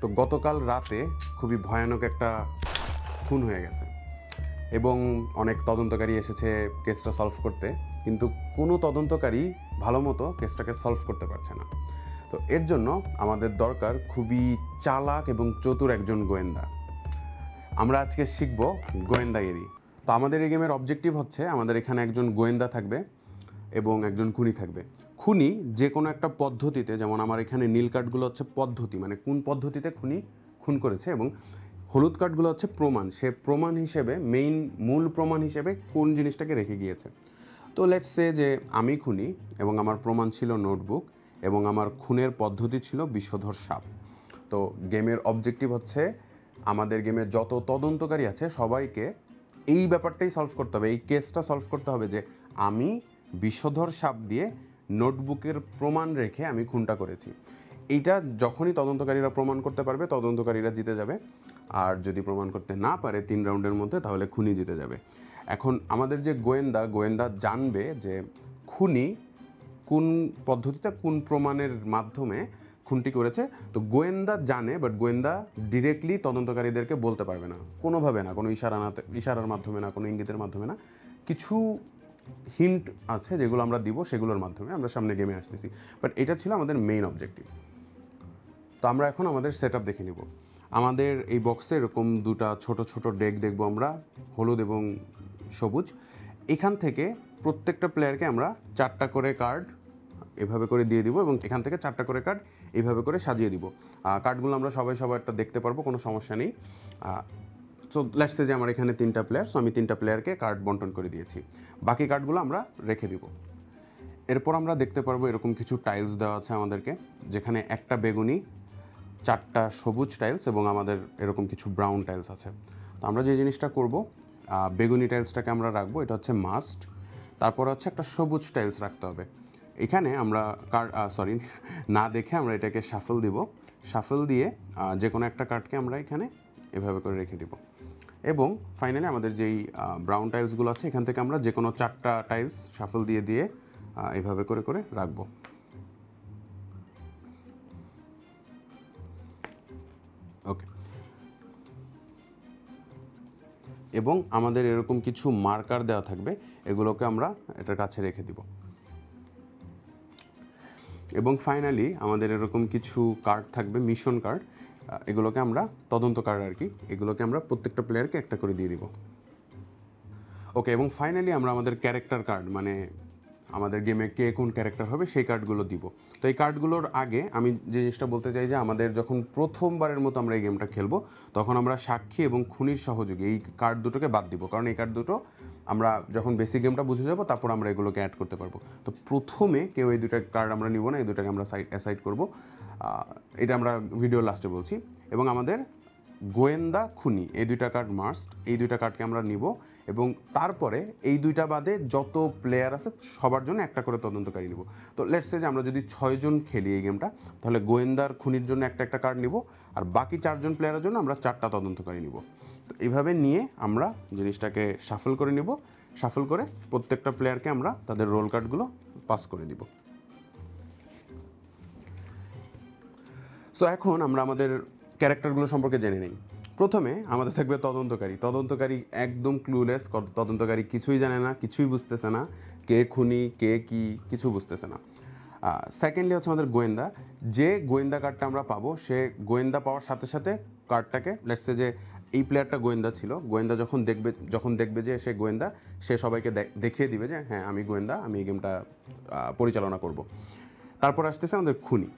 তো গতকাল রাতে খুবই ভয়ানক একটা খুন হয়ে গেছে এবং অনেক তদন্তকারী এসেছে কেসটা সলভ করতে, কিন্তু কোনো তদন্তকারী ভালো মতো কেসটাকে সলভ করতে পারছে না। তো এর জন্য আমাদের দরকার খুবই চালাক এবং চতুর একজন গোয়েন্দা। আমরা আজকে শিখব গোয়েন্দাগিরি। তো আমাদের এই গেমের অবজেক্টিভ হচ্ছে আমাদের এখানে একজন গোয়েন্দা থাকবে এবং একজন খুনি থাকবে। খুনি যে কোনো একটা পদ্ধতিতে, যেমন আমার এখানে নীল কার্ডগুলো হচ্ছে পদ্ধতি, মানে কোন পদ্ধতিতে খুনি খুন করেছে, এবং হলুদ কার্ডগুলো হচ্ছে প্রমাণ, সে প্রমাণ হিসেবে মূল প্রমাণ হিসেবে কোন জিনিসটাকে রেখে গিয়েছে। তো লেটস সে যে আমি খুনি এবং আমার প্রমাণ ছিল নোটবুক এবং আমার খুনের পদ্ধতি ছিল বিষধর সাপ। তো গেমের অবজেক্টিভ হচ্ছে আমাদের গেমে যত তদন্তকারী আছে সবাইকে এই ব্যাপারটাই সলভ করতে হবে, এই কেসটা সলভ করতে হবে যে আমি বিষধর সাপ দিয়ে নোটবুকের প্রমাণ রেখে আমি খুনটা করেছি। এইটা যখনই তদন্তকারীরা প্রমাণ করতে পারবে তদন্তকারীরা জিতে যাবে, আর যদি প্রমাণ করতে না পারে 3 রাউন্ডের মধ্যে তাহলে খুনি জিতে যাবে। এখন আমাদের যে গোয়েন্দা জানবে যে খুনি কোন পদ্ধতিতে কোন প্রমাণের মাধ্যমে খুনটি করেছে। তো গোয়েন্দা জানে, বাট গোয়েন্দা ডিরেক্টলি তদন্তকারীদেরকে বলতে পারবে না, কোনোভাবে না, কোনো ইশারার মাধ্যমে না, কোনো ইঙ্গিতের মাধ্যমে না। কিছু হিন্ট আছে যেগুলো আমরা দিব, সেগুলোর মাধ্যমে আমরা সামনে গেমে আসতেছি। বাট এটা ছিল আমাদের মেইন অবজেক্টিভ। তো আমরা এখন আমাদের সেট আপ দেখে নিব। আমাদের এই বক্সে এরকম দুটা ছোট ছোট ডেক দেখব আমরা, হলুদ এবং সবুজ। এখান থেকে প্রত্যেকটা প্লেয়ারকে আমরা 4টা করে কার্ড এভাবে করে দিয়ে দিব এবং এখান থেকে 4টা করে কার্ড এইভাবে করে সাজিয়ে দিব। কার্ডগুলো আমরা সবাইটা দেখতে পারবো, কোনো সমস্যা নেই। সো লেটস সে যে আমার এখানে 3টা প্লেয়ার, সো আমি 3টা প্লেয়ারকে কার্ড বন্টন করে দিয়েছি, বাকি কার্ডগুলো আমরা রেখে দিব। এরপর আমরা দেখতে পারবো এরকম কিছু টাইলস দেওয়া আছে আমাদেরকে, যেখানে একটা বেগুনি, 4টা সবুজ টাইলস এবং আমাদের এরকম কিছু ব্রাউন টাইলস আছে। তো আমরা যে জিনিসটা করব, বেগুনি টাইলসটাকে আমরা রাখবো, এটা হচ্ছে মাস্ট। তারপর হচ্ছে একটা সবুজ টাইলস রাখতে হবে। এখানে আমরা না দেখে আমরা এটাকে শাফল দিব। শাফল দিয়ে যে কোনো একটা কার্ডকে আমরা এখানে এভাবে করে রেখে দিব। এবং ফাইনালি আমাদের যেই ব্রাউন টাইলসগুলো আছে এখান থেকে আমরা যে কোনো 4টা টাইলস শাফল দিয়ে এভাবে করে করে রাখবো। ওকে, এবং আমাদের এরকম কিছু মার্কার দেওয়া থাকবে, এগুলোকে আমরা এটার কাছে রেখে দিব। এবং ফাইনালি আমাদের এরকম কিছু কার্ড থাকবে, মিশন কার্ড, এগুলোকে আমরা তদন্ত কার্ড আর কি, এগুলোকে আমরা প্রত্যেকটা প্লেয়ারকে একটা করে দিয়ে দিব। ওকে, এবং ফাইনালি আমরা আমাদের ক্যারেক্টার কার্ড, মানে আমাদের গেমে কে কোন ক্যারেক্টার হবে সেই কার্ডগুলো দিব। তো এই কার্ডগুলোর আগে আমি যে জিনিসটা বলতে চাই যে আমাদের যখন প্রথমবারের মতো আমরা এই গেমটা খেলবো তখন আমরা সাক্ষী এবং খুনির সহযোগী এই কার্ড দুটোকে বাদ দিব, কারণ এই কার্ড দুটো আমরা যখন বেসিক গেমটা বুঝে যাবো তারপর আমরা এগুলোকে অ্যাড করতে পারবো। তো প্রথমে কেউ এই দুটা কার্ড আমরা নিব না, এই দুটাকে আমরা অ্যাসাইড করবো, এটা আমরা ভিডিওর লাস্টে বলছি। এবং আমাদের গোয়েন্দা খুনি এই 2টা কার্ড মাস্ট, এই 2টা কার্ডকে আমরা নিব এবং তারপরে এই 2টা বাদে যত প্লেয়ার আছে সবার জন্য একটা করে তদন্তকারী নিব। তো লেটস সে যে আমরা যদি 6 জন খেলি এই গেমটা, তাহলে গোয়েন্দার খুনির জন্য একটা কার্ড নিব আর বাকি 4 জন প্লেয়ারের জন্য আমরা 4টা তদন্তকারী নিব। তো এইভাবে নিয়ে আমরা জিনিসটাকে শাফল করে নিব, শাফল করে প্রত্যেকটা প্লেয়ারকে আমরা তাদের রোল কার্ডগুলো পাস করে দিব। সো এখন আমরা আমাদের ক্যারেক্টারগুলো সম্পর্কে জেনে নেই। প্রথমে আমাদের থাকবে তদন্তকারী একদম ক্লুলেস, তদন্তকারী কিছুই জানে না, কিছুই বুঝতেছে না, কে খুনি কে কি কিছু বুঝতেছে না। সেকেন্ডলি হচ্ছে আমাদের গোয়েন্দা, যে গোয়েন্দা কার্ডটা আমরা পাবো সে গোয়েন্দা পাওয়ার সাথে সাথে কার্ডটাকে, লেটস সে যে এই প্লেয়ারটা গোয়েন্দা ছিল, গোয়েন্দা যখন দেখবে যে সে গোয়েন্দা, সে সবাইকে দেখিয়ে দিবে যে হ্যাঁ আমি গোয়েন্দা, আমি এই গেমটা পরিচালনা করব। তারপর আসতেছে আমাদের খুনি,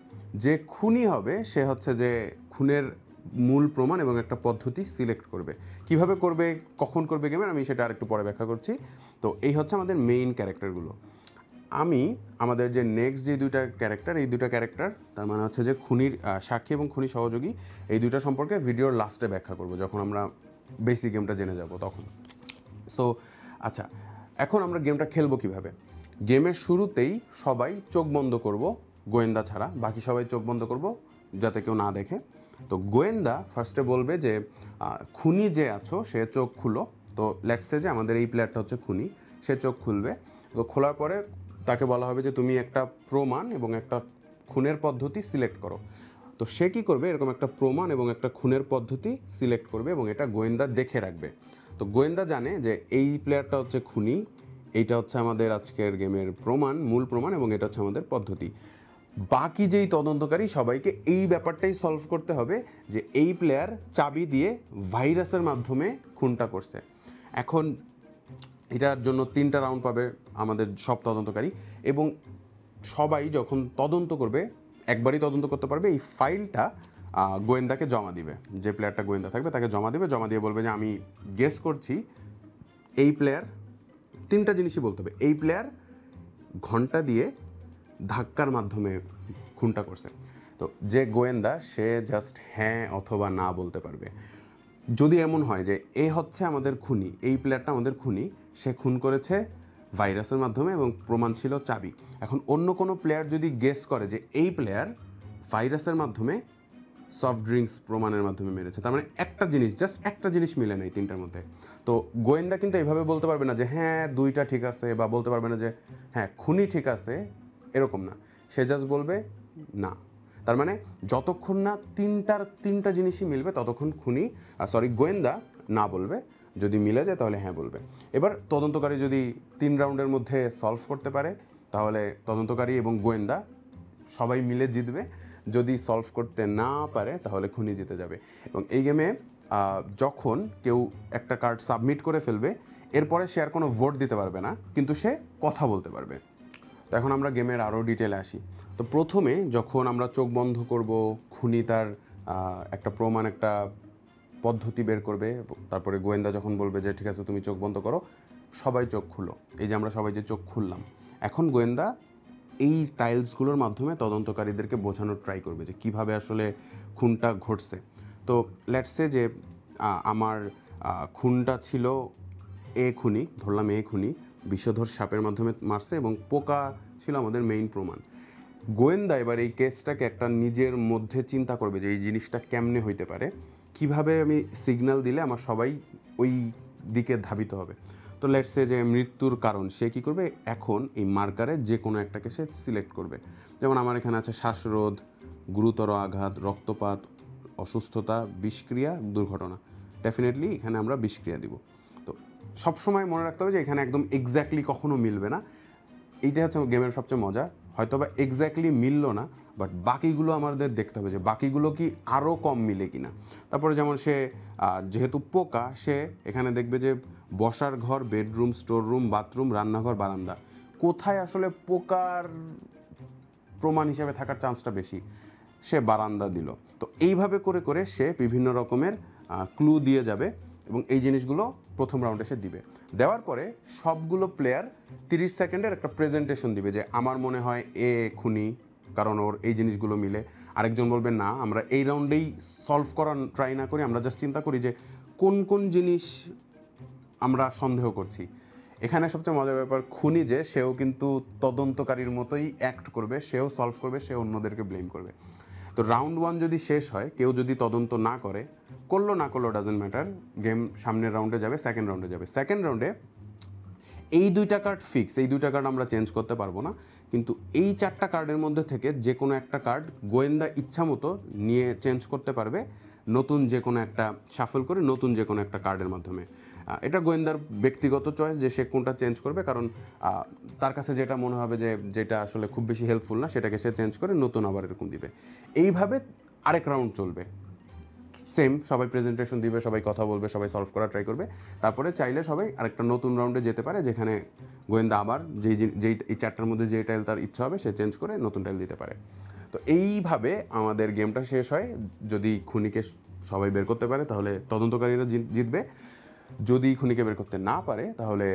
যে খুনি হবে সে হচ্ছে যে খুনের মূল প্রমাণ এবং একটা পদ্ধতি সিলেক্ট করবে, কিভাবে করবে কখন করবে গেমের আমি সেটা আরেকটু পরে ব্যাখ্যা করছি। তো এই হচ্ছে আমাদের মেইন ক্যারেক্টারগুলো। আমি আমাদের যে নেক্সট যে 2টা ক্যারেক্টার, এই 2টা ক্যারেক্টার তার মানে হচ্ছে যে খুনির সাক্ষী এবং খুনি সহযোগী, এই 2টা সম্পর্কে ভিডিওর লাস্টে ব্যাখ্যা করব যখন আমরা বেসিক গেমটা জেনে যাব তখন। সো আচ্ছা, এখন আমরা গেমটা খেলবো কিভাবে। গেমের শুরুতেই সবাই চোখ বন্ধ করব, গোয়েন্দা ছাড়া বাকি সবাই চোখ বন্ধ করব যাতে কেউ না দেখে। তো গোয়েন্দা ফার্স্টে বলবে যে খুনি যে আছো সে চোখ খুলো। তো লেটস সে যে আমাদের এই প্লেয়ারটা হচ্ছে খুনি, সে চোখ খুলবে। তো খোলার পরে তাকে বলা হবে যে তুমি একটা প্রমাণ এবং একটা খুনের পদ্ধতি সিলেক্ট করো। তো সে কী করবে, এরকম একটা প্রমাণ এবং একটা খুনের পদ্ধতি সিলেক্ট করবে এবং এটা গোয়েন্দা দেখে রাখবে। তো গোয়েন্দা জানে যে এই প্লেয়ারটা হচ্ছে খুনি, এইটা হচ্ছে আমাদের আজকের গেমের প্রমাণ, মূল প্রমাণ, এবং এটা হচ্ছে আমাদের পদ্ধতি। বাকি যেই তদন্তকারী সবাইকে এই ব্যাপারটাই সলভ করতে হবে যে এই প্লেয়ার চাবি দিয়ে ভাইরাসের মাধ্যমে খুনটা করছে। এখন এটার জন্য 3টা রাউন্ড পাবে আমাদের সব তদন্তকারী, এবং সবাই যখন তদন্ত করবে একবারই তদন্ত করতে পারবে। এই ফাইলটা গোয়েন্দাকে জমা দিবে, যে প্লেয়ারটা গোয়েন্দা থাকবে তাকে জমা দিবে, জমা দিয়ে বলবে যে আমি গেস করছি এই প্লেয়ার, 3টা জিনিসই বলতে হবে, এই প্লেয়ার ঘন্টা দিয়ে ধাক্কার মাধ্যমে খুনটা করছে। তো যে গোয়েন্দা সে জাস্ট হ্যাঁ অথবা না বলতে পারবে। যদি এমন হয় যে এ হচ্ছে আমাদের খুনি, এই প্লেয়ারটা আমাদের খুনি, সে খুন করেছে ভাইরাসের মাধ্যমে এবং প্রমাণ ছিল চাবি। এখন অন্য কোনো প্লেয়ার যদি গেস করে যে এই প্লেয়ার ভাইরাসের মাধ্যমে সফট ড্রিঙ্কস প্রমাণের মাধ্যমে মেরেছে, তার মানে একটা জিনিস, জাস্ট একটা জিনিস মিলে নেই 3টার মধ্যে। তো গোয়েন্দা কিন্তু এইভাবে বলতে পারবে না যে হ্যাঁ 2টা ঠিক আছে, বা বলতে পারবে না যে হ্যাঁ খুনি ঠিক আছে, এরকম না। সে জাস্ট বলবে না। তার মানে যতক্ষণ না 3টা জিনিসই মিলবে ততক্ষণ গোয়েন্দা না বলবে। যদি মিলে যায় তাহলে হ্যাঁ বলবে। এবার তদন্তকারী যদি 3 রাউন্ডের মধ্যে সলভ করতে পারে তাহলে তদন্তকারী এবং গোয়েন্দা সবাই মিলে জিতবে। যদি সলভ করতে না পারে তাহলে খুনি জিতে যাবে। এবং এই গেমে যখন কেউ একটা কার্ড সাবমিট করে ফেলবে, এরপরে সে আর কোনো ভোট দিতে পারবে না, কিন্তু সে কথা বলতে পারবে। তো এখন আমরা গেমের আরও ডিটেলে আসি। তো প্রথমে যখন আমরা চোখ বন্ধ করব, খুনি তার একটা প্রমাণ, একটা পদ্ধতি বের করবে, তারপরে গোয়েন্দা যখন বলবে যে ঠিক আছে তুমি চোখ বন্ধ করো, সবাই চোখ খুলো। এই যে আমরা সবাই যে চোখ খুললাম, এখন গোয়েন্দা এই টাইলসগুলোর মাধ্যমে তদন্তকারীদেরকে বোঝানোর ট্রাই করবে যে কিভাবে আসলে খুনটা ঘটছে। তো লেটস সে যে আমার খুনটা ছিল এ খুনি, ধরলাম এ খুনি বিষধর সাপের মাধ্যমে মারছে এবং পোকা ছিল আমাদের মেইন প্রমাণ। গোয়েন্দা এবার এই কেসটাকে একটা নিজের মধ্যে চিন্তা করবে যে এই জিনিসটা কেমনে হইতে পারে, কিভাবে আমি সিগন্যাল দিলে আমার সবাই ওই দিকে ধাবিত হবে। তো লেটস সে যে মৃত্যুর কারণ সে কী করবে, এখন এই মার্কারে যে কোনো একটাকে সে সিলেক্ট করবে। যেমন আমার এখানে আছে শ্বাসরোধ, গুরুতর আঘাত, রক্তপাত, অসুস্থতা, বিষক্রিয়া, দুর্ঘটনা। ডেফিনেটলি এখানে আমরা বিষক্রিয়া দিব। তো সবসময় মনে রাখতে হবে যে এখানে একদম এক্স্যাক্টলি কখনো মিলবে না। এইটা হচ্ছে গেমের সবচেয়ে মজা। হয়তো বা এক্স্যাক্টলি মিললো না, বাট বাকিগুলো আমাদের দেখতে হবে যে বাকিগুলো কি আরও কম মিলে কিনা। তারপরে যেমন সে যেহেতু পোকা, সে এখানে দেখবে যে বসার ঘর, বেডরুম, স্টোর রুম, বাথরুম, রান্নাঘর, বারান্দা, কোথায় আসলে পোকার প্রমাণ হিসেবে থাকার চান্সটা বেশি, সে বারান্দা দিল। তো এইভাবে করে করে সে বিভিন্ন রকমের ক্লু দিয়ে যাবে এবং এই জিনিসগুলো প্রথম রাউন্ডে সে দিবে। দেওয়ার পরে সবগুলো প্লেয়ার 30 সেকেন্ডের একটা প্রেজেন্টেশন দিবে যে আমার মনে হয় এ খুনি, কারণ ওর এই জিনিসগুলো মিলে। আরেকজন বলবে না, আমরা এই রাউন্ডেই সলভ করার ট্রাই না করি, আমরা জাস্ট চিন্তা করি যে কোন কোন জিনিস আমরা সন্দেহ করছি। এখানে সবচেয়ে মজার ব্যাপার, খুনি যে সেও কিন্তু তদন্তকারীর মতোই অ্যাক্ট করবে, সেও সলভ করবে, সে অন্যদেরকে ব্লেম করবে। তো রাউন্ড 1 যদি শেষ হয়, কেউ যদি তদন্ত না করলো না করলো ডাজেন্ট ম্যাটার, গেম সামনের রাউন্ডে যাবে, সেকেন্ড রাউন্ডে যাবে। সেকেন্ড রাউন্ডে এই 2টা কার্ড ফিক্স, এই 2টা কার্ড আমরা চেঞ্জ করতে পারবো না, কিন্তু এই 4টা কার্ডের মধ্যে থেকে যে কোনো একটা কার্ড গোয়েন্দা ইচ্ছা মতো নিয়ে চেঞ্জ করতে পারবে, নতুন যে কোনো একটা শাফল করে নতুন যে কোনো একটা কার্ডের মাধ্যমে। এটা গোয়েন্দার ব্যক্তিগত চয়েস যে সে কোনটা চেঞ্জ করবে, কারণ তার কাছে যেটা মনে হবে যে যেটা আসলে খুব বেশি হেল্পফুল না, সেটাকে সে চেঞ্জ করে নতুন আবার এরকম দিবে। এইভাবে আরেক রাউন্ড চলবে, সেম, সবাই প্রেজেন্টেশন দিবে, সবাই কথা বলবে, সবাই সলভ করার ট্রাই করবে। তারপরে চাইলে সবাই আরেকটা নতুন রাউন্ডে যেতে পারে, যেখানে গোয়েন্দা আবার যেই এই 4টার মধ্যে যে টাইল তার ইচ্ছা হবে সে চেঞ্জ করে নতুন টাইল দিতে পারে। তো এইভাবে আমাদের গেমটা শেষ হয়। যদি খুনিকে সবাই বের করতে পারে তাহলে তদন্তকারীরা জিতবে, যদি খুনিকে বের করতে না পারে তাহলে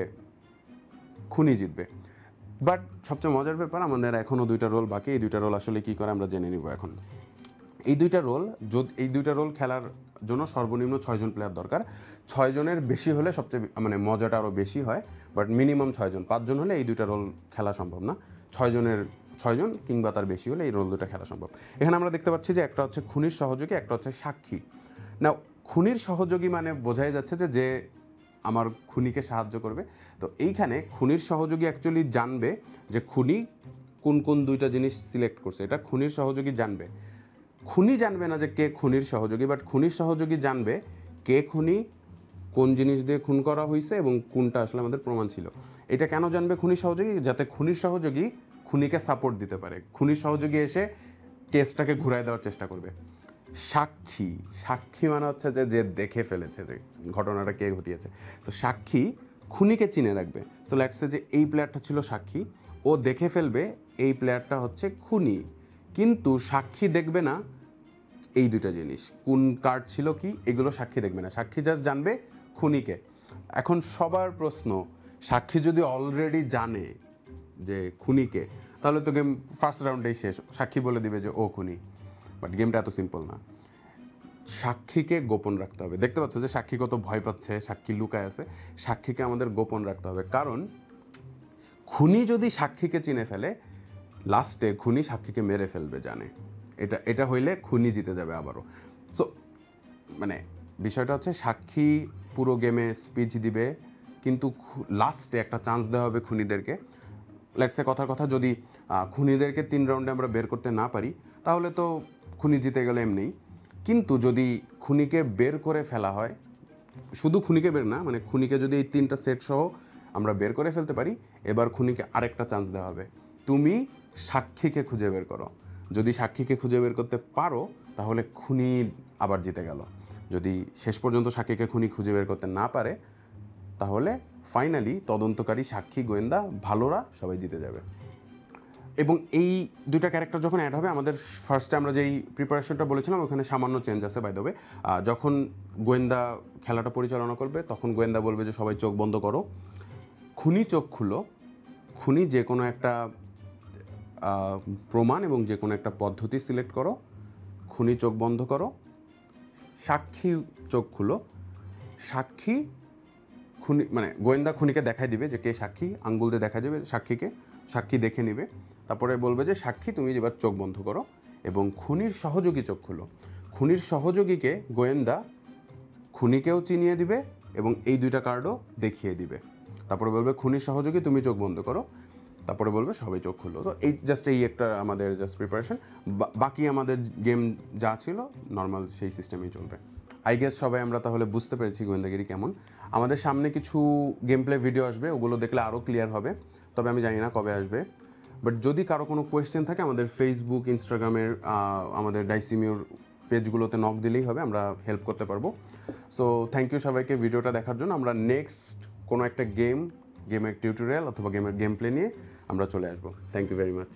খুনি জিতবে। বাট সবচেয়ে মজার ব্যাপার, আমাদের এখনও 2টা রোল বাকি। এই 2টা রোল আসলে কী করে আমরা জেনে নিব এখন। এই 2টা রোল খেলার জন্য সর্বনিম্ন 6 জন প্লেয়ার দরকার। 6 জনের বেশি হলে সবচেয়ে মজাটা আরও বেশি হয়, বাট মিনিমাম 6 জন। 5 জন হলে এই 2টা রোল খেলা সম্ভব না। 6 জন কিংবা তার বেশি হলে এই রোল 2টা খেলা সম্ভব। এখানে আমরা দেখতে পাচ্ছি যে একটা হচ্ছে খুনির সহযোগী, একটা হচ্ছে সাক্ষী। না, খুনির সহযোগী মানে বোঝাই যাচ্ছে যে আমার খুনিকে সাহায্য করবে। তো এইখানে খুনির সহযোগী অ্যাকচুয়ালি জানবে যে খুনি কোন কোন 2টা জিনিস সিলেক্ট করছে, এটা খুনির সহযোগী জানবে। খুনি জানবে না যে কে খুনির সহযোগী, বাট খুনির সহযোগী জানবে কে খুনি, কোন জিনিস দিয়ে খুন করা হয়েছে এবং কোনটা আসলে আমাদের প্রমাণ ছিল। এটা কেন জানবে খুনির সহযোগী? যাতে খুনির সহযোগী খুনিকে সাপোর্ট দিতে পারে, খুনির সহযোগী এসে কেসটাকে ঘুরায় দেওয়ার চেষ্টা করবে। সাক্ষী, সাক্ষী মানে হচ্ছে যে দেখে ফেলেছে যে ঘটনাটা কে ঘটিয়েছে। তো সাক্ষী খুনিকে চিনে রাখবে। সো লেটস সে যে এই প্লেয়ারটা ছিল সাক্ষী, ও দেখে ফেলবে এই প্লেয়ারটা হচ্ছে খুনি, কিন্তু সাক্ষী দেখবে না এই দুইটা জিনিস, কোন কার্ড ছিল কি, এগুলো সাক্ষী দেখবে না, সাক্ষী জাস্ট জানবে খুনিকে। এখন সবার প্রশ্ন, সাক্ষী যদি অলরেডি জানে যে খুনিকে, তাহলে তো গেম ফার্স্ট রাউন্ডেই শেষ, সাক্ষী বলে দিবে যে ও খুনি। বাট গেমটা এত সিম্পল না, সাক্ষীকে গোপন রাখতে হবে। দেখতে পাচ্ছ যে সাক্ষী কত ভয় পাচ্ছে, সাক্ষী লুকায় আছে। সাক্ষীকে আমাদের গোপন রাখতে হবে, কারণ খুনি যদি সাক্ষীকে চিনে ফেলে, লাস্টে খুনি সাক্ষীকে মেরে ফেলবে জানে। এটা হইলে খুনি জিতে যাবে আবারও। সো মানে বিষয়টা হচ্ছে সাক্ষী পুরো গেমে স্পিচ দিবে, কিন্তু লাস্টে একটা চান্স দেওয়া হবে খুনিদেরকে। লেটসে কথার কথা, যদি খুনিদেরকে 3 রাউন্ডে আমরা বের করতে না পারি, তাহলে তো খুনি জিতে গেলে এমনিই। কিন্তু যদি খুনিকে বের করে ফেলা হয়, শুধু খুনিকে বের না, মানে খুনিকে যদি এই 3টা সেট সহ আমরা বের করে ফেলতে পারি, এবার খুনিকে আরেকটা চান্স দেওয়া হবে, তুমি সাক্ষীকে খুঁজে বের করো। যদি সাক্ষীকে খুঁজে বের করতে পারো, তাহলে খুনি আবার জিতে গেল। যদি শেষ পর্যন্ত সাক্ষীকে খুনি খুঁজে বের করতে না পারে, তাহলে ফাইনালি তদন্তকারী, সাক্ষী, গোয়েন্দা, ভালোরা সবাই জিতে যাবে। এবং এই দুইটা ক্যারেক্টার যখন অ্যাড হবে, আমাদের ফার্স্টে আমরা যেই প্রিপারেশনটা বলেছিলাম ওখানে সামান্য চেঞ্জ আছে বাই দ্য ওয়ে। যখন গোয়েন্দা খেলাটা পরিচালনা করবে, তখন গোয়েন্দা বলবে যে সবাই চোখ বন্ধ করো, খুনি চোখ খুলো, খুনি যে কোনো একটা প্রমাণ এবং যে কোনো একটা পদ্ধতি সিলেক্ট করো, খুনি চোখ বন্ধ করো, সাক্ষী চোখ খুলো, সাক্ষী খুনি মানে গোয়েন্দা খুনিকে দেখাই দিবে যে কে সাক্ষী, আঙ্গুল দিয়ে দেখা যাবে সাক্ষীকে, সাক্ষী দেখে নিবে, তারপরে বলবে যে সাক্ষী তুমি এবার চোখ বন্ধ করো এবং খুনির সহযোগী চোখ খুলো। খুনির সহযোগীকে গোয়েন্দা খুনিকেও চিনিয়ে দিবে এবং এই দুইটা কার্ডও দেখিয়ে দিবে, তারপরে বলবে খুনির সহযোগী তুমি চোখ বন্ধ করো, তারপরে বলবে সবাই চোখ খুললো। তো এই একটা আমাদের জাস্ট প্রিপারেশন, বাকি আমাদের গেম যা ছিল নর্মাল সেই সিস্টেমেই চলবে। আই গেস সবাই আমরা তাহলে বুঝতে পেরেছি গোয়েন্দাগিরি কেমন। আমাদের সামনে কিছু গেম প্লে ভিডিও আসবে, ওগুলো দেখলে আরও ক্লিয়ার হবে, তবে আমি জানি না কবে আসবে। বাট যদি কারো কোনো কোয়েশ্চেন থাকে, আমাদের ফেসবুক, ইনস্টাগ্রামের আমাদের ডাইসিমিউর পেজগুলোতে নক দিলেই হবে, আমরা হেল্প করতে পারবো। সো থ্যাংক ইউ সবাইকে ভিডিওটা দেখার জন্য। আমরা নেক্সট কোনো একটা গেমের টিউটোরিয়াল অথবা গেমের গেম প্লে নিয়ে আমরা চলে আসবো। Thank you very much.